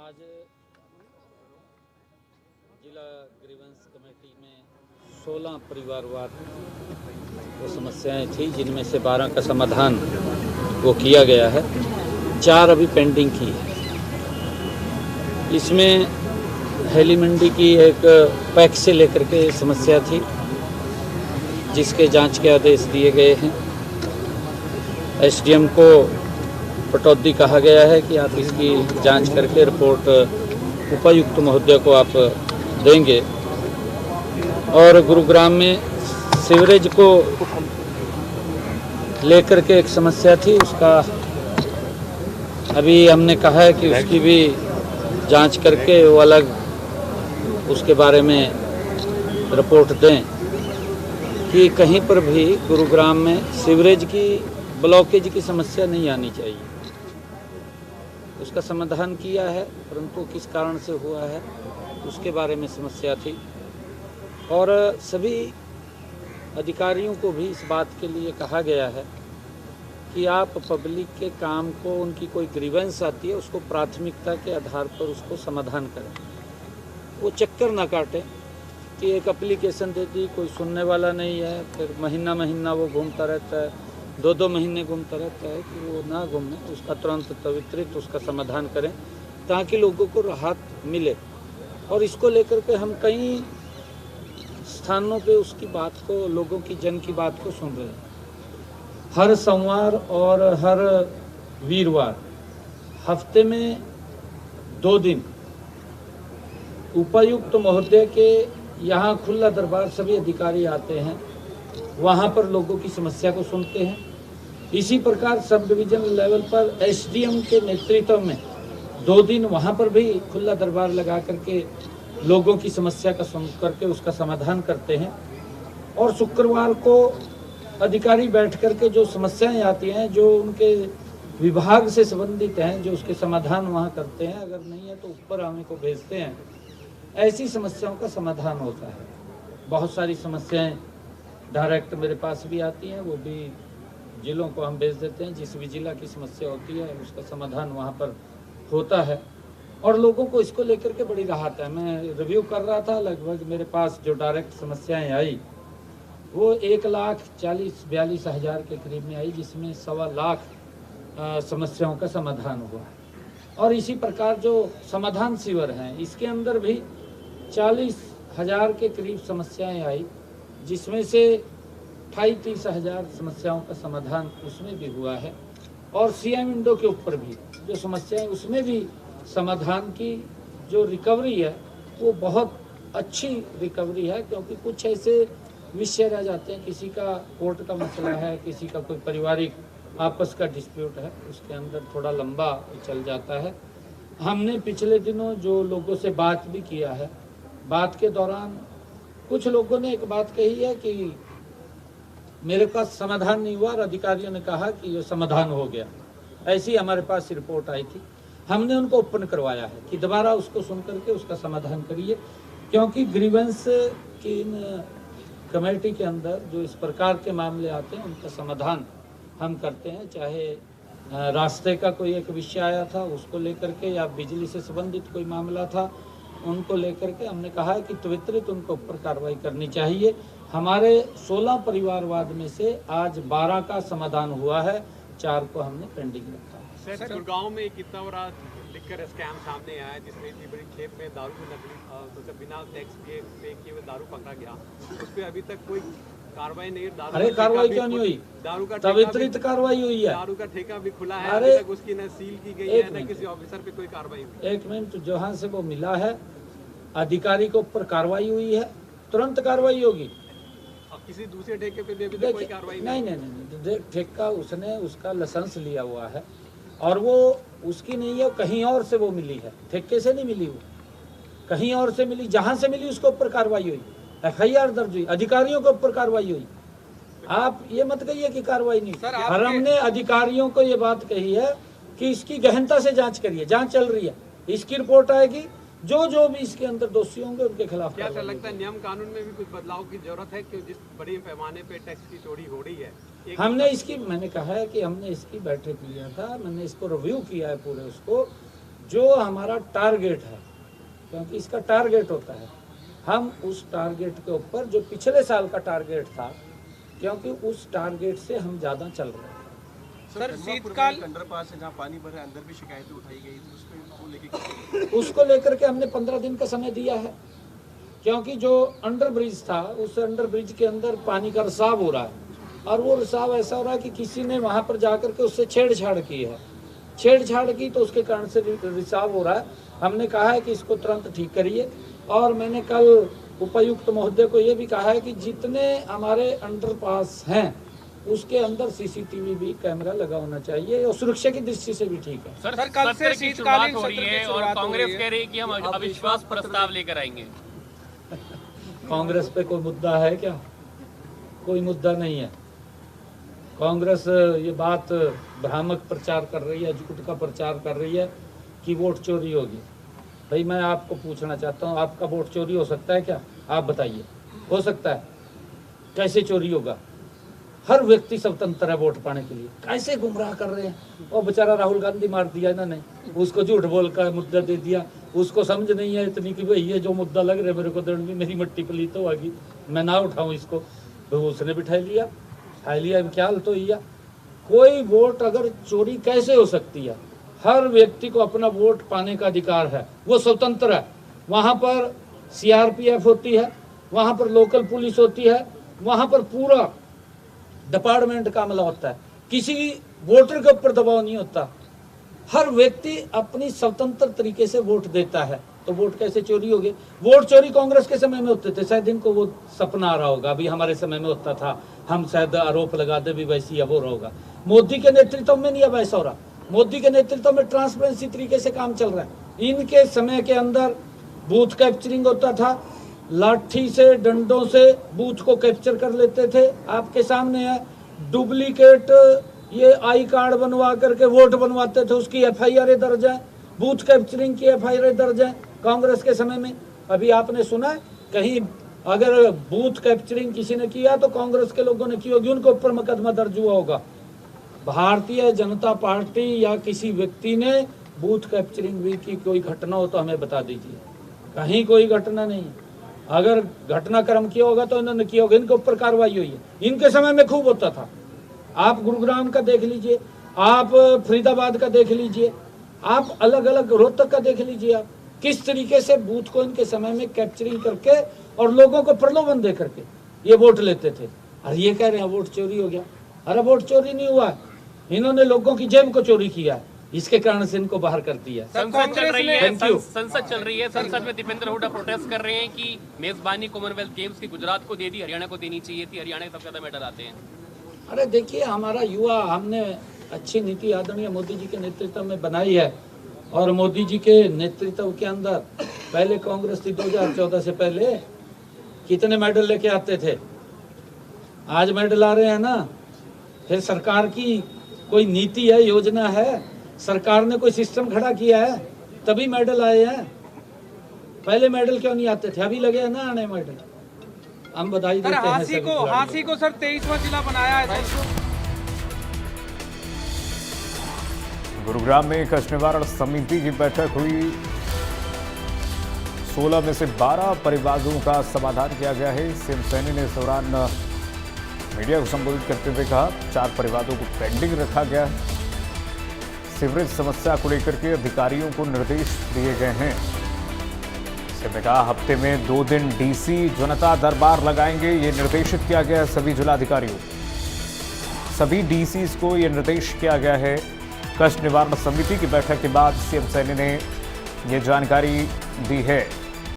आज जिला grievance committee में 16 परिवारवाद वो समस्याएं थी, जिनमें से 12 का समाधान वो किया गया है, 4 अभी पेंडिंग की है। इसमें हेली मंडी की एक पैक से लेकर के समस्या थी, जिसके जांच के आदेश दिए गए हैं। एसडीएम को पटौदी कहा गया है कि आप इसकी जांच करके रिपोर्ट उपायुक्त महोदय को आप देंगे। और गुरुग्राम में सीवरेज को लेकर के एक समस्या थी, उसका अभी हमने कहा है कि उसकी भी जांच करके वो अलग उसके बारे में रिपोर्ट दें कि कहीं पर भी गुरुग्राम में सीवरेज की ब्लॉकेज की समस्या नहीं आनी चाहिए। उसका समाधान किया है, परंतु किस कारण से हुआ है उसके बारे में समस्या थी। और सभी अधिकारियों को भी इस बात के लिए कहा गया है कि आप पब्लिक के काम को, उनकी कोई ग्रीवेंस आती है, उसको प्राथमिकता के आधार पर उसको समाधान करें। वो चक्कर ना काटें कि एक एप्लीकेशन दे दी, कोई सुनने वाला नहीं है, फिर महीना महीना वो घूमता रहता है, 2-2 महीने घूमता रहता है, कि वो ना घूमे, उसका तुरंत त्वरित उसका समाधान करें ताकि लोगों को राहत मिले। और इसको लेकर के हम कई स्थानों पे उसकी बात को, लोगों की जन की बात को सुन रहे हैं। हर सोमवार और हर वीरवार हफ्ते में 2 दिन उपायुक्त महोदय के यहाँ खुला दरबार, सभी अधिकारी आते हैं, वहाँ पर लोगों की समस्या को सुनते हैं। इसी प्रकार सब डिवीजन लेवल पर एसडीएम के नेतृत्व में 2 दिन वहाँ पर भी खुला दरबार लगा करके लोगों की समस्या का सुन करके उसका समाधान करते हैं। और शुक्रवार को अधिकारी बैठ करके जो समस्याएं आती हैं, जो उनके विभाग से संबंधित हैं, जो उसके समाधान वहाँ करते हैं। अगर नहीं है तो ऊपर हमें को भेजते हैं। ऐसी समस्याओं का समाधान होता है। बहुत सारी समस्याएं डायरेक्ट मेरे पास भी आती हैं, वो भी जिलों को हम भेज देते हैं। जिस भी जिला की समस्या होती है उसका समाधान वहाँ पर होता है और लोगों को इसको लेकर के बड़ी राहत है। मैं रिव्यू कर रहा था, लगभग मेरे पास जो डायरेक्ट समस्याएं आई वो 1,40,42,000 के करीब में आई, जिसमें 1.25 लाख समस्याओं का समाधान हुआ है। और इसी प्रकार जो समाधान शिविर हैं, इसके अंदर भी 40,000 के करीब समस्याएं आई, जिसमें से 28-30,000 समस्याओं का समाधान उसमें भी हुआ है। और सीएम विंडो के ऊपर भी जो समस्याएं, उसमें भी समाधान की जो रिकवरी है वो बहुत अच्छी रिकवरी है। क्योंकि कुछ ऐसे विषय रह जाते हैं, किसी का कोर्ट का मसला है, किसी का कोई पारिवारिक आपस का डिस्प्यूट है, उसके अंदर थोड़ा लंबा चल जाता है। हमने पिछले दिनों जो लोगों से बात भी किया है, बात के दौरान कुछ लोगों ने एक बात कही है कि मेरे पास समाधान नहीं हुआ और अधिकारियों ने कहा कि ये समाधान हो गया। ऐसी हमारे पास रिपोर्ट आई थी। हमने उनको ओपन करवाया है कि दोबारा उसको सुन करके उसका समाधान करिए, क्योंकि ग्रीवेंस की इन कमेटी के अंदर जो इस प्रकार के मामले आते हैं उनका समाधान हम करते हैं। चाहे रास्ते का कोई एक विषय आया था उसको लेकर के, या बिजली से संबंधित कोई मामला था उनको लेकर के, हमने कहा है कि त्वरित उनको ऊपर कार्रवाई करनी चाहिए। हमारे 16 परिवारवाद में से आज 12 का समाधान हुआ है, 4 को हमने पेंडिंग रखा है। सर, गुड़गांव में कितना बड़ा लिकर स्कैम सामने आया है, जिसमें इतनी बड़ी खेप में दारू नकली, तो बिना टैक्स पे किए हुए दारू पकड़ा गया, उस पर अभी तक कोई कार्रवाई नहीं। अरे कार्रवाई क्यों नहीं हुई? दारू का त्वरित कार्रवाई हुई है। दारू का ठेका भी खुला है, अरे अभी तक उसकी न सील की गई है, न किसी ऑफिसर पे कोई कार्रवाई हुई। 1 मिनट, जहाँ से वो मिला है अधिकारी के ऊपर कार्रवाई हुई है, तुरंत कार्रवाई होगी। अब किसी दूसरे ठेके पे भी अभी तक कोई कार्रवाई नहीं, ठेका उसने उसका लाइसेंस लिया हुआ है और वो उसकी नहीं है, कहीं और से वो मिली है, ठेके से नहीं मिली, वो कहीं और से मिली। जहाँ से मिली उसके ऊपर कार्रवाई हुई, FIR दर्ज हुई, अधिकारियों के ऊपर कार्रवाई हुई। आप ये मत कहिए कि कार्रवाई नहीं। और हमने अधिकारियों को ये बात कही है कि इसकी गहनता से जांच करिए, जांच चल रही है, इसकी रिपोर्ट आएगी, जो भी इसके अंदर दोषी होंगे उनके खिलाफ। क्या सर लगता है नियम कानून में भी कुछ बदलाव की जरूरत है, कि जिस बड़े पैमाने पे टैक्स की चोरी हो रही है? मैंने कहा है कि हमने इसकी बैठक लिया था, मैंने इसको रिव्यू किया है पूरे उसको। जो हमारा टारगेट है, क्योंकि इसका टारगेट होता है, हम उस टारगेट के ऊपर जो पिछले साल का टारगेट था, क्योंकि उस टारगेट से हम ज़्यादा चल रहे हैं। सर शीतकाल अंडरपास है जहाँ पानी भरा अंदर भी शिकायतें उठाई गई थी, उसको लेकर के हमने 15 दिन का समय दिया है, क्योंकि जो अंडर ब्रिज था उस अंडर ब्रिज के अंदर पानी का रिसाव हो रहा है, और वो रिसाव ऐसा हो रहा है कि किसी ने वहाँ पर जाकर के उससे छेड़छाड़ की है, छेड़छाड़ की तो उसके कारण से रिसाव हो रहा है। हमने कहा है कि इसको तुरंत ठीक करिए, और मैंने कल उपायुक्त महोदय को ये भी कहा है कि जितने हमारे अंडरपास हैं उसके अंदर सीसीटीवी भी कैमरा लगा होना चाहिए, और सुरक्षा की दृष्टि से भी ठीक है। सर कल से शीतकालीन हो रही है और कांग्रेस कह रही है कि हम अविश्वास प्रस्ताव लेकर आएंगे। कांग्रेस पे कोई मुद्दा है क्या? कोई मुद्दा नहीं है। कांग्रेस ये बात भ्रामक प्रचार कर रही है, झूठ का प्रचार कर रही है कि वोट चोरी होगी। भाई मैं आपको पूछना चाहता हूँ, आपका वोट चोरी हो सकता है क्या? आप बताइए, हो सकता है? कैसे चोरी होगा? हर व्यक्ति स्वतंत्र है वोट पाने के लिए। कैसे गुमराह कर रहे हैं। और बेचारा राहुल गांधी मार दिया इन्होंने, उसको झूठ बोल कर मुद्दा दे दिया, उसको समझ नहीं है इतनी कि भाई ये जो मुद्दा लग रहा है मेरे को दंड मेरी मट्टी पलीत तो होगी, मैं ना उठाऊं इसको, तो उसने भी ठा लिया क्या हाल तो या कोई वोट अगर चोरी कैसे हो सकती है? हर व्यक्ति को अपना वोट पाने का अधिकार है, वो स्वतंत्र है। वहाँ पर सीआरपीएफ होती है, वहाँ पर लोकल पुलिस होती है, वहाँ पर पूरा डिपार्टमेंट का अमला होता है, किसी वोटर के ऊपर दबाव नहीं होता। हर व्यक्ति अपनी स्वतंत्र तरीके से वोट देता है, तो वोट कैसे चोरी हो गए? वोट चोरी कांग्रेस के समय में होते थे, शायद इनको वो सपना आ रहा होगा, अभी हमारे समय में होता था, हम शायद आरोप लगाते भी वैसी अब हो रहा होगा। मोदी के नेतृत्व में नहीं अब ऐसा हो रहा, मोदी के नेतृत्व में ट्रांसपेरेंसी तरीके से काम चल रहा है। इनके समय के अंदर बूथ कैप्चरिंग होता था, लाठी से डंडों से बूथ को कैप्चर कर लेते थे। आपके सामने है, डुप्लीकेट ये आई कार्ड बनवा करके वोट बनवाते थे, उसकी एफआईआर दर्ज है, बूथ कैप्चरिंग की एफआईआर दर्ज है कांग्रेस के समय में। अभी आपने सुना है कहीं अगर बूथ कैप्चरिंग किसी ने किया तो कांग्रेस के लोगों ने की होगी, उनके ऊपर मुकदमा दर्ज हुआ होगा। भारतीय जनता पार्टी या किसी व्यक्ति ने बूथ कैप्चरिंग भी की कोई घटना हो तो हमें बता दीजिए, कहीं कोई घटना नहीं। अगर घटनाक्रम किया होगा तो इन्होंने किया होगा, इनके ऊपर कार्रवाई हुई है। इनके समय में खूब होता था, आप गुरुग्राम का देख लीजिए, आप फरीदाबाद का देख लीजिए, आप अलग अलग रोहतक का देख लीजिए, आप किस तरीके से बूथ को इनके समय में कैप्चरिंग करके और लोगों को प्रलोभन दे करके ये वोट लेते थे। और ये कह रहे हैं वोट चोरी हो गया। अरे वोट चोरी नहीं हुआ, इन्होंने लोगों की जेब को चोरी किया है, इसके कारण से इनको बाहर कर दिया। संसद चल रही है, संसद में दीपेंद्र हुड्डा प्रोटेस्ट कर रहे हैं कि मेजबानी कॉमनवेल्थ गेम्स की गुजरात को दे दी, हरियाणा को देनी चाहिए थी, हरियाणा के सबसे ज्यादा मेडल आते हैं। अरे देखिए, हमारा युवा, हमने अच्छी नीति आदरणीय मोदी जी के नेतृत्व में बनाई है, और मोदी जी के नेतृत्व के अंदर पहले कांग्रेस थी 2014 से पहले कितने मेडल लेके आते थे, आज मेडल आ रहे हैं ना। फिर सरकार की कोई नीति है, योजना है, सरकार ने कोई सिस्टम खड़ा किया है, तभी मेडल आए हैं। पहले मेडल क्यों नहीं आते थे? अभी लगे हैं ना आने मेडल। हम बधाई देते हैं सभी खिलाड़ियों को। हांसी को सर 23वां जिला बनाया है। गुरुग्राम में कष्ट निवारण समिति की बैठक हुई। 16 में से 12 परिवारों का समाधान किया गया है। सीएम सैनी ने इस दौरान मीडिया को संबोधित करते हुए कहा 4 परिवारों को पेंडिंग रखा गया है। सीवरेज समस्या को लेकर के अधिकारियों को निर्देश दिए गए हैं। सीएम ने कहा हफ्ते में 2 दिन डीसी जनता दरबार लगाएंगे, ये निर्देशित किया गया है सभी जिलाधिकारियों, सभी डीसीज को ये निर्देश किया गया है। कष्ट निवारण समिति की बैठक के बाद सीएम सैनी ने ये जानकारी दी है।